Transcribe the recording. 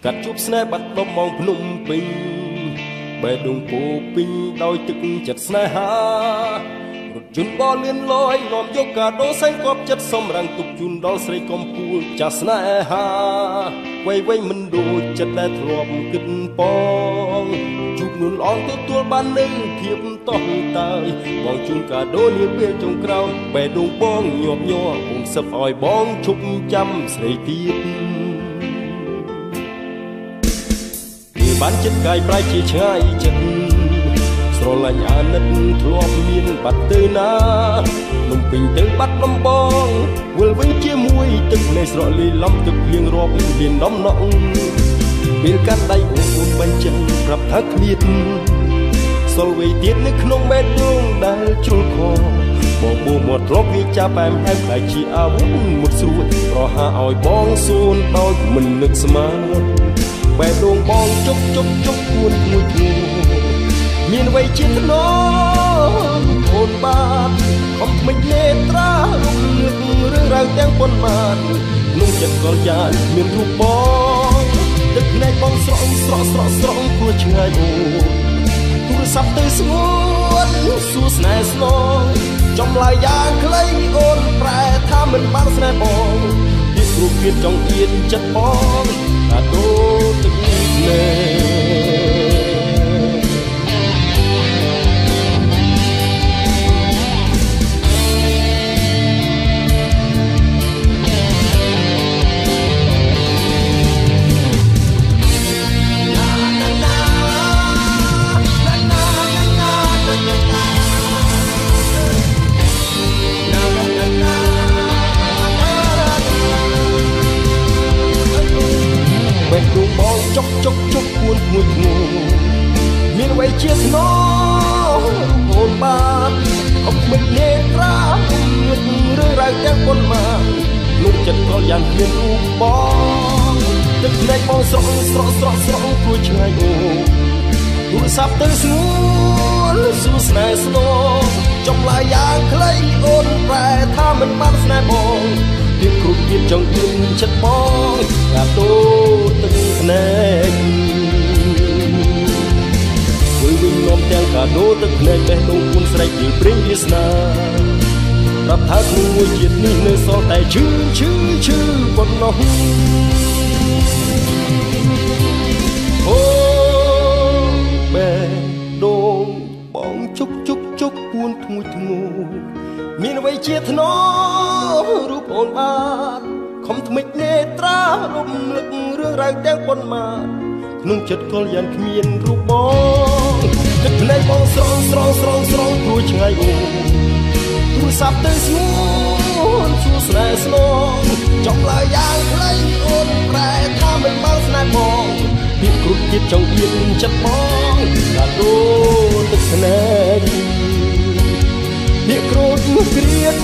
កាត់ជប់ស្នេហ៍បាត់ដុំមកភ្នំពេញបេះដូងពោពេញដោយទឹកចិត្តស្នេហារថយន្តបលឿនលយនាំយកកាដូសែងគប់ចិត្តសំរងទុកជូនដល់ស្រីកំពូលចាស់ស្នេហាវ័យវិញមិនដូចចិត្តដែលធ្លាប់គិតបងជួបនួនអងទទួលបាននៅភាពតោះតាយបងជូនកាដូនាពេលចុងក្រោយបេះដូងបងញាប់ញ័របងសឹកឲ្យបងឈប់ចាំស្រីទៀតបានចិត្តកាយប្រៃជាឆ្ងាយចិត្តស្រឡាញ់អាណិតធ្លាប់មានបាត់ទៅណានំពេញទៅបាត់ដំបងវិលវិញជាមួយទឹកនៃស្រកលីឡំទឹកលៀងរាប់លានដំណក់ពេលកាន់ដៃអូនបញ្ចឹងប្រាប់ថាគ្មានសល់វ័យទៀតនៅក្នុងបេះដូងដែលជ្រុលខបងបួមាត់ធ្លាប់វាចាប់បែមហែបខ្លាយជាអាវុធមុតស្រួចប្រហាឲ្យបងសួនដោយមិននឹកស្មានបេះដូងបងជុកគួនមួយគួមានវ័យជាថ្នមអូនបាទខំថ្មិចនេត្រារំលឹករឿងរ៉ាវទាំងប៉ុន្មានក្នុងចិត្តកលយ៉ានមានរូបបងទឹកភ្នែកបងស្រក់គួរឆ្ងាយអូទូរស័ព្ទទៅស្ងួនសួរស្នេហ៍ស្នងចំឡាយយ៉ាងខ្លីអូនប្រែថាមិនបានស្នេហ៍បងពីព្រោះគៀតចង់អៀនចិត្តបងកាដូទឹកភ្នែកចុកគួនមួយធ្ងន់មានវ័យជាថ្នមអូនបាទអបមិននេត្រារឿងរ៉ាវទាំងប៉ុន្មានលោកចិត្តក៏យ៉ាងគ្មានរូបបងទឹកភ្នែកបងស្រក់គួរឆ្ងាយអូទូរស័ព្ទទៅស្ងួនសួរស្នេហ៍ស្នងចំឡាយយ៉ាងខ្លីអូនប្រែថាមិនបានស្នេហ៍បងពីគ្រូទៀតចង់ជឿនចិត្តបងកាដូទឹកភ្នែកវិញនាំទាំងកាដូទឹកភ្នែកបេះដូងគូនស្រីពីព្រិញវាសនាប្រាប់ថាក្នុងមួយជាតិនេះនៅសល់តែឈឺប៉ុណ្ណោះអូបេះដូងបងជុកគួនធ្ងួយធ្ងរមានអ្វីជាថ្នមរូបអូនបាទខំថ្មិចនេត្រារំលឹករឿងរ៉ាវទាំងប៉ុន្មានក្នុងចិត្តកលយ៉ាងគ្មានរូបបងទឹកភ្នែកបងស្រង់គួរឆ្ងាយអូទូរស័ព្ទទៅស្ងួនសួរស្នេហ៍ស្នងចង់ឡើយយ៉ាងខ្លីអូនប្រែថាមិនបានស្នេហ៍បងពីគ្រុតទៀតចង់អៀនចិត្តបងកាដូទឹកភ្នែកពីគ្រុតគ្រៀត